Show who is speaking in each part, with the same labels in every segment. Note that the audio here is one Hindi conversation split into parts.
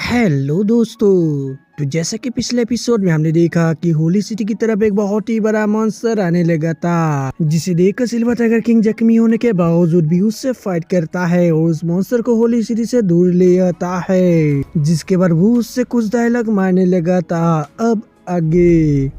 Speaker 1: हेलो दोस्तों। तो जैसा कि पिछले एपिसोड में हमने देखा कि होली सिटी की तरफ एक बहुत ही बड़ा मॉन्स्टर आने लगा था, जिसे देखकर सिल्वर टाइगर किंग जख्मी होने के बावजूद भी उससे फाइट करता है और उस मॉन्स्टर को होली सिटी से दूर ले आता है, जिसके बाद वो उससे कुछ डायलॉग मारने लगा था। अब आगे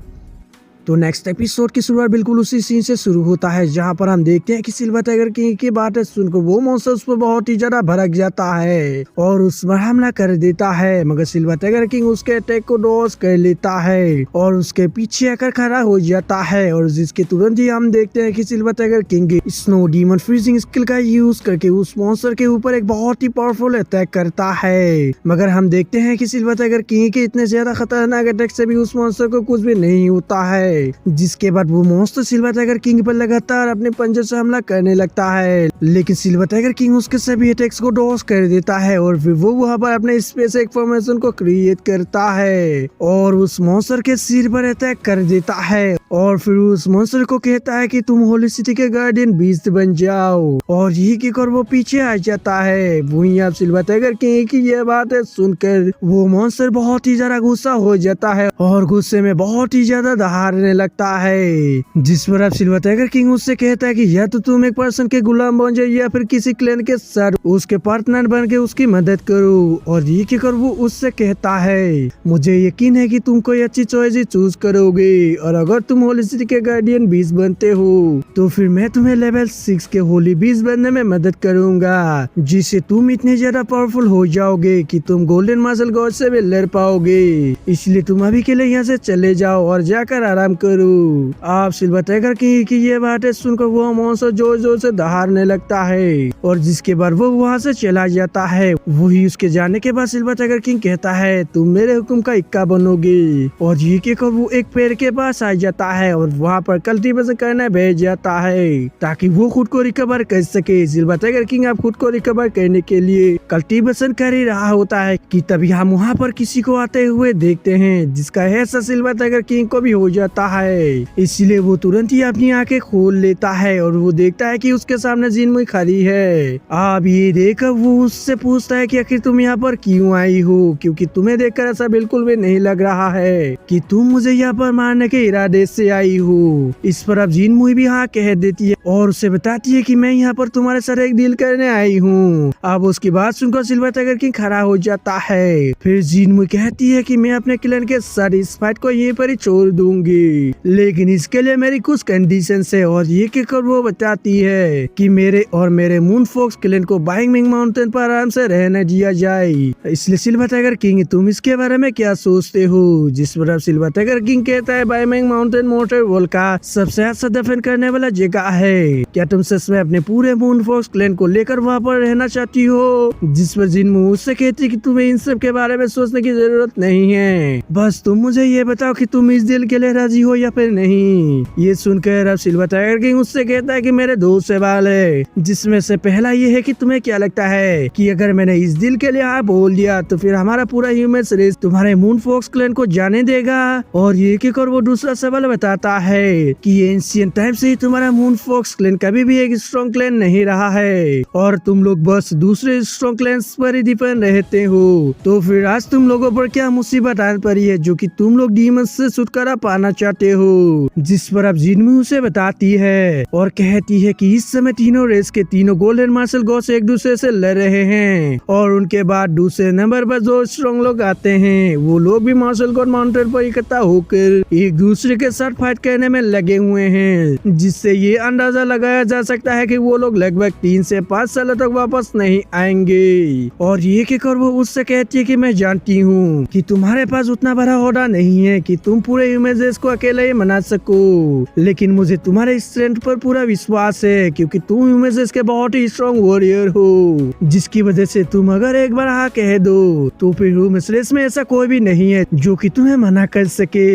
Speaker 1: तो नेक्स्ट एपिसोड की शुरुआत बिल्कुल उसी सीन से शुरू होता है, जहां पर हम देखते हैं कि सिल्वर टाइगर किंग की बातें सुनकर वो मॉन्स्टर उस पर बहुत ही ज्यादा भड़क जाता है और उस पर हमला कर देता है, मगर सिल्वर टाइगर किंग उसके अटैक को डॉज कर लेता है और उसके पीछे आकर खड़ा हो जाता है। और जिसके तुरंत ही हम देखते हैं कि silver tiger king snow demon freezing skill का यूज करके उस मॉन्स्टर के ऊपर एक बहुत ही पावरफुल अटैक करता है, मगर हम देखते हैं कि सिल्वर टाइगर किंग के इतने ज्यादा खतरनाक अटैक से भी उस मॉन्स्टर को कुछ भी नहीं होता है, जिसके बाद वो मॉन्स्टर सिल्वर टाइगर किंग पर लगातार अपने पंजों से हमला करने लगता है। लेकिन सिल्वर टाइगर किंग उसके सभी अटैक्स को डॉज कर देता है और फिर वो वहाँ पर अपने स्पेस एक फॉर्मेशन को क्रिएट करता है और उस मॉन्स्टर के सिर पर अटैक कर देता है और फिर उस मॉन्स्टर को कहता है कि तुम होली सिटी के गार्डियन बीस्ट बन जाओ, और यही कहकर वो पीछे आ जाता है। वहीं आप सिल्वर टाइगर किंग की ये बातें सुनकर वो मॉन्स्टर बहुत ही ज्यादा गुस्सा हो जाता है और गुस्से में बहुत ही ज्यादा दहाड़ने लगता है, जिस पर अब सिल्वर टाइगर किंग उससे कहता है कि या तो तुम एक पर्सन के गुलाम बन जाओ या फिर किसी क्लैन के सर उसके पार्टनर बन के उसकी मदद करो। और ये कहकर वो उससे कहता है मुझे यकीन है कि तुम कोई अच्छी चॉइस चूज करोगे, और अगर तुम होली सिटी के गार्डियन बीस्ट बनते हो तो फिर मैं तुम्हें लेवल 6 के होली बीस्ट बनने में मदद करूंगा, जिससे तुम इतने ज्यादा पावरफुल हो जाओगे कि तुम गोल्डन मार्शल गॉड से भी लड़ पाओगे। इसलिए तुम अभी के लिए यहाँ से चले जाओ और जाकर आराम करो। आप सिल्वर टाइगर किंग की ये बातें सुनकर वो मॉन्स्टर जोर जोर से दहाड़ने लगता है और जिसके बाद वो वहाँ से चला जाता है। वही उसके जाने के बाद सिल्वर टाइगर किंग कहता है तुम मेरे हुक्म का इक्का बनोगे, और ये कहकर वो एक पेड़ के पास आ जाता है और वहाँ पर कल्टीवेशन करने भेज जाता है ताकि वो खुद को रिकवर कर सके। सिल्वर टाइगर किंग अब खुद को रिकवर करने के लिए कल्टीवेशन कर ही रहा होता है कि तभी हम वहाँ पर किसी को आते हुए देखते हैं, जिसका एहसास सिल्वर टाइगर किंग को भी हो जाता है। इसलिए वो तुरंत ही अपनी आंखें खोल लेता है और वो देखता है कि उसके सामने जिनमुई खड़ी है। अब ये देखकर वो उससे पूछता है कि आखिर तुम यहाँ पर क्यों आई हो, क्योंकि तुम्हें देखकर ऐसा बिल्कुल भी नहीं लग रहा है कि तुम मुझे यहाँ पर मारने के इरादे से आई हो। इस पर अब जिनमुई भी हाँ कह देती है और उसे बताती है कि मैं यहाँ पर तुम्हारे साथ एक डील करने आई हूँ। अब उसकी बात सुनकर सिल्वर टाइगर किंग खड़ा हो जाता है। फिर जिनमुई कहती है कि मैं अपने क्लैन के साथ इस फाइट को यहीं पर ही छोड़ दूंगी, लेकिन इसके लिए मेरी कुछ कंडीशंस है। और ये कहकर वो बताती है कि मेरे और मेरे मून फॉक्स क्लैन को बाइंगमिंग माउंटेन पर आराम से रहने दिया जाए। इसलिए सिल्वर टाइगर किंग तुम इसके बारे में क्या सोचते हो? जिस पर अब सिल्वर टाइगर किंग कहता है बाइंगमिंग माउंटेन मोटर वर्ल्ड का सबसे अच्छा दफन करने वाला जगह है। क्या तुम सच में अपने पूरे मून फॉक्स क्लैन को लेकर वहाँ पर रहना चाहती हो? जिस पर जिनमू उससे कहती है कि तुम्हें इन सब के बारे में सोचने की जरूरत नहीं है, बस तुम मुझे ये बताओ कि तुम इस डील के लिए राजी हो या फिर नहीं। ये सुनकर अब सिल्वर टाइगर किंग उससे कहता है कि मेरे दो सवाल है, जिसमें से पहला ये है कि तुम्हें क्या लगता है कि अगर मैंने इस डील के लिए हाँ बोल दिया तो फिर हमारा पूरा ह्यूमन रेस तुम्हारे मून फॉक्स क्लैन को जाने देगा? और ये कहकर वो दूसरा सवाल बताता है कि एंशिएंट टाइम से ही तुम्हारा मून फॉक्स क्लैन कभी भी एक स्ट्रॉन्ग क्लैन नहीं रहा है और तुम लोग बस दूसरे स्ट्रॉन्ग क्लैन्स पर ही डिपेंड रहते हो, तो फिर आज तुम लोगों पर क्या मुसीबत आ पड़ी है जो कि तुम लोग डीमंस से छुटकारा पाना चाहते हो? जिस पर अब जिनमू उसे बताती है और कहती है कि इस समय तीनों रेस के तीनों गोल्डन मार्शल गॉड्स एक दूसरे से लड़ रहे हैं और उनके बाद दूसरे नंबर पर जो स्ट्रॉन्ग लोग आते हैं वो लोग भी मार्शल गॉड माउंटेन पर इकट्ठा होकर एक दूसरे के साथ फाइट करने में लगे हुए हैं, जिससे ये अंदाजा लगाया जा सकता है कि वो लोग लगभग 3 से 5 सालों तक वापस नहीं आएंगे। और ये कहकर वो उससे कहती है कि मैं जानती हूँ कि तुम्हारे पास उतना बड़ा ओहदा नहीं है कि तुम पूरे ह्यूमन को अकेले ही मना सको, लेकिन मुझे तुम्हारे स्ट्रेंथ पर पूरा विश्वास है क्योंकि तुम ह्यूमन के बहुत ही स्ट्रॉन्ग वॉरियर हो, जिसकी वजह से तुम अगर एक बार हाँ कह दो तो फिर ह्यूमन रेस में ऐसा कोई भी नहीं है जो कि तुम्हें मना कर सके।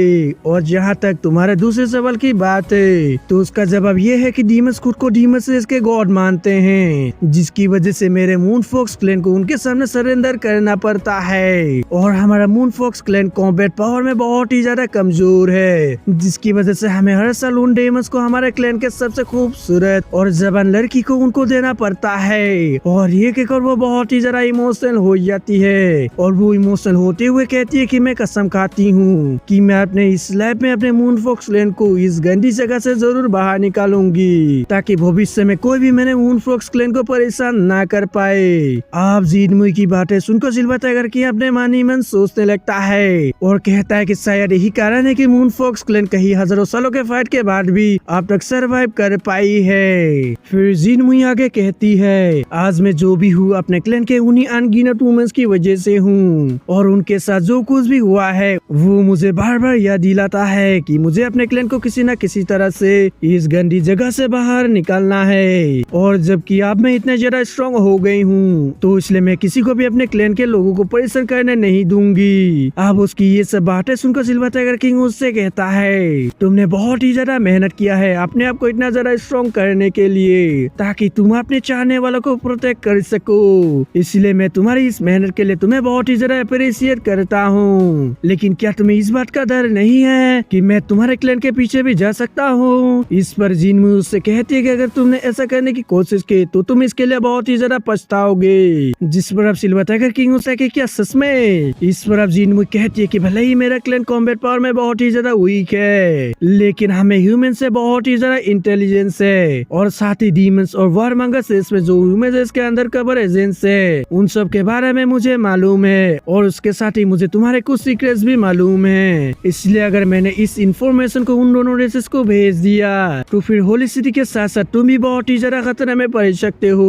Speaker 1: और जहाँ तक तुम्हारे दूसरे सवाल की बात है तो उसका जवाब ये है कि डीमंस खुद को डीमंस के गॉड मानते हैं, जिसकी वजह से मेरे मून फॉक्स क्लैन को उनके सामने सरेंडर करना पड़ता है। और हमारा moon fox clan combat power में बहुत ही ज्यादा कमजोर है, जिसकी वजह से हमें हर साल उन डीमंस को हमारे क्लैन के सबसे खूबसूरत और जवान लड़की को उनको देना पड़ता है। और ये कहकर वो बहुत ही ज्यादा इमोशनल हो जाती है और वो इमोशनल होते हुए कहती है कि मैं कसम खाती हूँ कि मैं अपने इस लाइफ में अपने मून फॉक्स क्लैन को इस गंदी जगह से जरूर बाहर निकालूंगी, ताकि भविष्य में कोई भी मेरे मून फॉक्स क्लैन को परेशान ना कर पाए। आप जीनमुई की बातें सुनकर सिल्वर टाइगर की अपने मन ही मन सोचने लगता है और कहता है कि शायद यही कारण है कि मून फॉक्स क्लैन कई हजारों सालों के फाइट के बाद भी अब तक सरवाइव कर पाई है। फिर जीनमुई आगे कहती है, आज मैं जो भी हूँ अपने क्लैन के उन्हीं अनगिनत वुमेन्स की वजह से हूँ, और उनके साथ जो कुछ भी हुआ है वो मुझे बार बार याद दिलाता है कि मुझे अपने क्लैन को किसी न किसी तरह से इस गंदी जगह से बाहर निकालना है। और जबकि अब मैं इतना ज्यादा स्ट्रॉन्ग हो गई हूँ तो इसलिए मैं किसी को भी अपने क्लैन के लोगों को परेशान करने नहीं दूंगी। अब उसकी ये सब बातें सुनकर सिल्वर टाइगर किंग उससे कहता है, तुमने बहुत ही ज्यादा मेहनत किया है अपने आप को इतना ज्यादा स्ट्रॉन्ग करने के लिए, ताकि तुम अपने चाहने वालों को प्रोटेक्ट कर सको। इसलिए मैं तुम्हारी इस मेहनत के लिए तुम्हें बहुत ही ज्यादा अप्रिशिएट करता हूँ। लेकिन क्या तुम्हें इस बात का डर नहीं है कि मैं तुम्हारे क्लैन के पीछे भी जा सकता हूँ? इस पर जीनमुई उससे कहती है कि अगर तुमने ऐसा करने की कोशिश की तो तुम इसके लिए बहुत ही ज्यादा पछताओगे। जिस पर अब सिल्वर टाइगर किंग उससे कि क्या सच में? इस पर अब जीनमुई कहती है कि भले ही मेरा क्लैन कॉम्बैट पावर में बहुत ही ज्यादा वीक है, लेकिन हमें ह्यूमन से बहुत ही ज्यादा इंटेलिजेंस है, और साथ ही डीमंस और वारमंगर्स इसमें जो ह्यूमन के अंदर कवर एजेंट्स है उन सब के बारे में मुझे मालूम है, और उसके साथ ही मुझे तुम्हारे कुछ सीक्रेट्स भी मालूम है। इसलिए अगर मैंने इस इंफॉर्मेशन को उन दोनों रेसेस को भेज दिया तो फिर होली सिटी के साथ साथ तुम भी बहुत ही ज्यादा खतरे में पड़ सकते हो।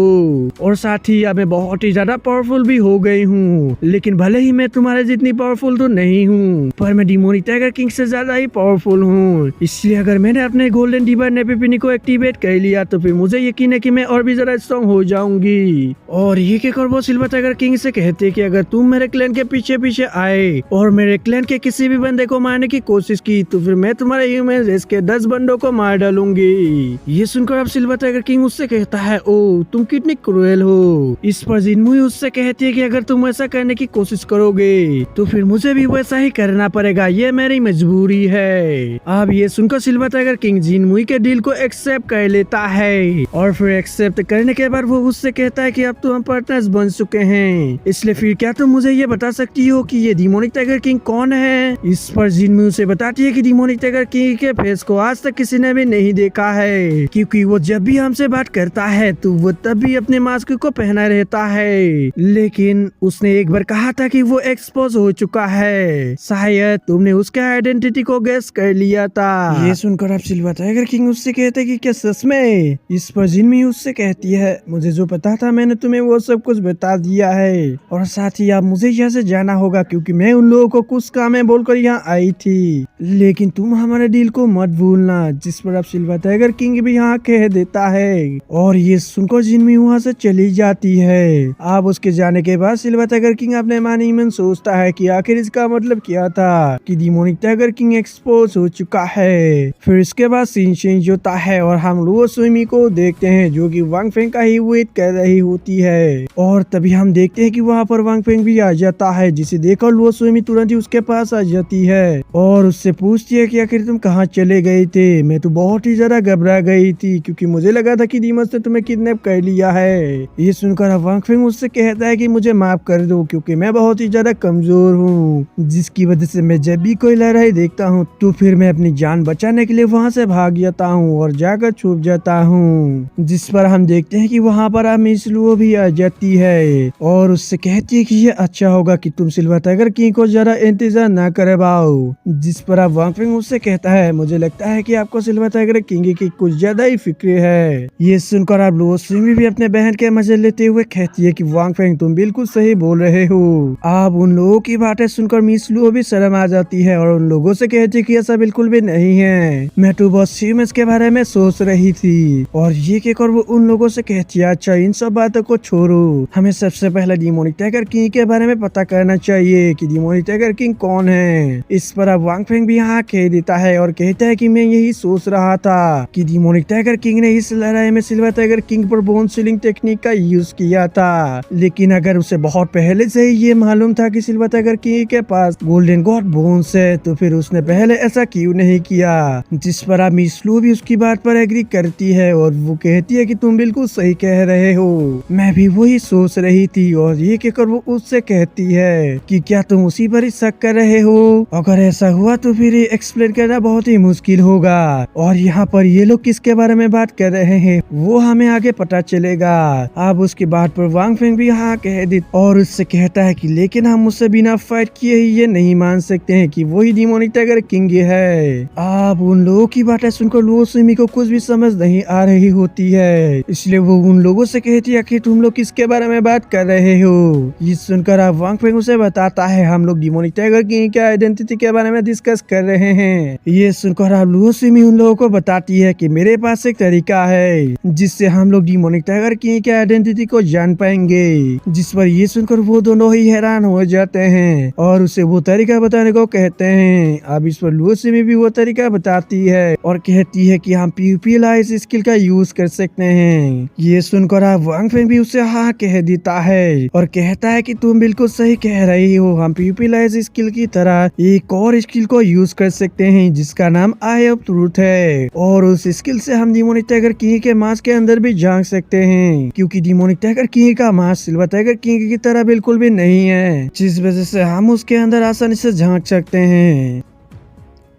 Speaker 1: और साथ ही अब मैं बहुत ही ज्यादा पावरफुल भी हो गई हूँ, लेकिन भले ही मैं तुम्हारे जितनी पावरफुल तो नहीं हूँ, पर मैं डिमोनिक टाइगर किंग से ज्यादा ही पावरफुल हूँ। इसलिए अगर मैंने अपने गोल्डन डिवाइन नेपेपिनी को एक्टिवेट कर लिया तो फिर मुझे यकीन है कि मैं और भी ज्यादा स्ट्रॉन्ग हो जाऊंगी। और ये कहकर वो सिल्वर टाइगर किंग से कहते कि अगर तुम मेरे क्लैन के पीछे पीछे आए और मेरे क्लैन के किसी भी बंदे को मारने की कोशिश की तो फिर मैं तुम्हारे ह्यूमन रेस के 10 बंदों को मार डालूंगी। ये सुनकर अब सिल्वर टाइगर किंग उससे कहता है, ओ तुम कितनी क्रूएल हो। इस पर जीनमुई उससे कहती है कि अगर तुम ऐसा करने की कोशिश करोगे तो फिर मुझे भी वैसा ही करना पड़ेगा, ये मेरी मजबूरी है। अब ये सुनकर सिल्वर टाइगर किंग जीनमुई के डील को एक्सेप्ट कर लेता है, और फिर एक्सेप्ट करने के बाद वो उससे कहता है कि अब तो हम पार्टनर्स बन चुके हैं, इसलिए फिर क्या तुम मुझे ये बता सकती हो कि ये डिमोनिक टाइगर किंग कौन है? इस पर जीनमुई उसे बताती है कि डिमोनिक टाइगर किंग के फेस को आज तक किसी ने भी नहीं देखा है, क्योंकि वो जब भी हमसे बात करता है तो वो तब भी अपने मास्क को पहना रहता है, लेकिन उसने एक बार कहा था कि वो एक्सपोज हो चुका है, शायद तुमने उसके आइडेंटिटी को गेस कर लिया था। ये सुनकर अब सिल्वर टाइगर किंग उससे कहते कि क्या सच में? इस पर जिनमी उससे कहती है, मुझे जो पता था मैंने तुम्हें वो सब कुछ बता दिया है, और साथ ही अब मुझे यहाँ से जाना होगा क्योंकि मैं उन लोगों को कुछ काम है बोलकर यहाँ आई थी, लेकिन तुम हमारे डील को मत भूलना। जिस पर अब सिल्वर टाइगर किंग भी यहाँ कह देता है, और ये सुनकर जिनमी वहाँ से चली जाती है। अब उसके जाने के बाद सिल्वर टाइगर किंग अपने मन ही मन सोचता है कि आखिर इसका मतलब क्या था कि डिमोनिक टाइगर किंग एक्सपोज हो चुका है। फिर इसके बाद सीन चेंज होता है और हम लुओ सुइमी को देखते हैं जो कि वांग फेंग का ही वेट कर रही होती है, और तभी हम देखते हैं कि वहाँ पर वांग फेंग भी आ जाता है, जिसे देखकर लुओ सुइमी तुरंत ही उसके पास आ जाती है और उससे पूछती है कि आखिर तुम कहाँ चले गए थे? मैं तो बहुत ही ज्यादा घबरा गई थी क्योंकि मुझे लगा था कि डीमंस ने तुम्हें किडनैप कर लिया है। ये सुनकर वांग फेंग उससे कहता है कि मुझे माफ कर दो क्योंकि मैं बहुत ही ज्यादा कमजोर हूँ, जिसकी वजह से मैं जब भी कोई लड़ाई देखता हूँ तो फिर मैं अपनी जान बचाने के लिए वहाँ से भाग जाता हूँ और जाकर छुप जाता हूँ। जिस पर हम देखते हैं कि वहाँ पर मिस लुओ भी आ जाती है और उससे कहती है कि ये अच्छा होगा कि तुम सिल्वर टाइगर किंग को जरा इंतजार न करवाओ। जिस पर अब वांग फेंग उससे कहता है, मुझे लगता है कि आपको सिल्वर टाइगर किंग की कुछ ज्यादा ही फिक्र है। ये सुनकर अब लुओ सुइमी भी अपने बहन के मजे लेते हुए कहती है कि वांग फेंग तुम बिल्कुल सही बोल रहे हो। अब उन लोगों की बातें सुनकर मिस लुओ भी शर्म आ जाती है और उन लोगों से कहती है कि ऐसा बिल्कुल भी नहीं है, मैं तो बस ह्यूमंस के बारे में सोच रही थी। और ये कहकर वो उन लोगों से कहती है, अच्छा इन सब बातों को छोड़ो, हमें सबसे पहले डिमोनिक टाइगर किंग के बारे में पता करना चाहिए कि डिमोनिक टाइगर किंग कौन है। इस पर अब वांग फेंग भी यहाँ कह देता है और कहता है कि मैं यही सोच रहा था कि डिमोनिक टाइगर किंग ने इस लड़ाई में सिल्वर टाइगर किंग पर बोन सीलिंग टेक्निक का यूज किया था। लेकिन अगर उसे बहुत पहले से ही ये मालूम था कि सिल्वर टाइगर किंग के पास गोल्डन गॉड बोन्स है तो फिर उसने पहले ऐसा क्यों नहीं किया। जिस पर अब मिस लू भी उसकी बात पर एग्री करती है और वो कहती है कि तुम बिल्कुल सही कह रहे हो, मैं भी वही सोच रही थी। और ये कहकर वो उससे कहती है कि क्या तुम उसी पर ही शक कर रहे हो, अगर ऐसा हुआ तो फिर एक्सप्लेन करना बहुत ही मुश्किल होगा। और यहाँ पर ये लोग किसके बारे में बात कर रहे हैं वो हमें आगे पता चलेगा। अब उसके बाद पर वांग फेंग भी यहाँ कह दी और उससे कहता है कि लेकिन हम उससे बिना फाइट किए ही ये नहीं मान सकते हैं कि वही डिमोनिक टाइगर किंग है। अब उन लोगों की बातें सुनकर लुओ सुमी को कुछ भी समझ नहीं आ रही होती है, इसलिए वो उन लोगों से कहती है कि तुम लोग किसके बारे में बात कर रहे हो। ये सुनकर अब वांग फेंग उसे बताता है हम लोग डिमोनिक टाइगर किंग के आइडेंटिटी के बारे में डिस्कस कर रहे हैं। ये सुनकर अब लुओ सुमी उन लोगों को बताती है कि मेरे पास एक तरीका है जिससे हम लोग डिमोनिक टाइगर किंग के आइडेंटिटी को जान पाएंगे। जिस पर ये सुनकर वो दोनों ही हैरान हो जाते हैं और उसे वो तरीका बताने को कहते हैं। अब इस पर लुओ सुमी भी वो तरीका बताती है और कहती है कि हम पीपीएलआईज स्किल का यूज कर सकते हैं। ये सुनकर अब वांग फेंग भी उसे हाँ कह देता है और कहता है कि तुम बिल्कुल सही कह रही हो, हम पीपीएलआईज स्किल की तरह एक और स्किल को यूज कर सकते हैं जिसका नाम आई ऑफ ट्रूथ है। और उस स्किल से हम डिमोनिक टाइगर किंग के मांस के अंदर भी झांक सकते हैं, क्योंकि डिमोनिक टाइगर किंग का मांस सिल्वर टाइगर किंग की तरह बिल्कुल भी नहीं है, जिस वजह से हम उसके अंदर आसानी से झांक सकते हैं।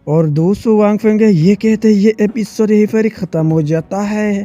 Speaker 1: और दोस्तों वांग फेंग ये कहते ये एपिसोड यही पर खत्म हो जाता है।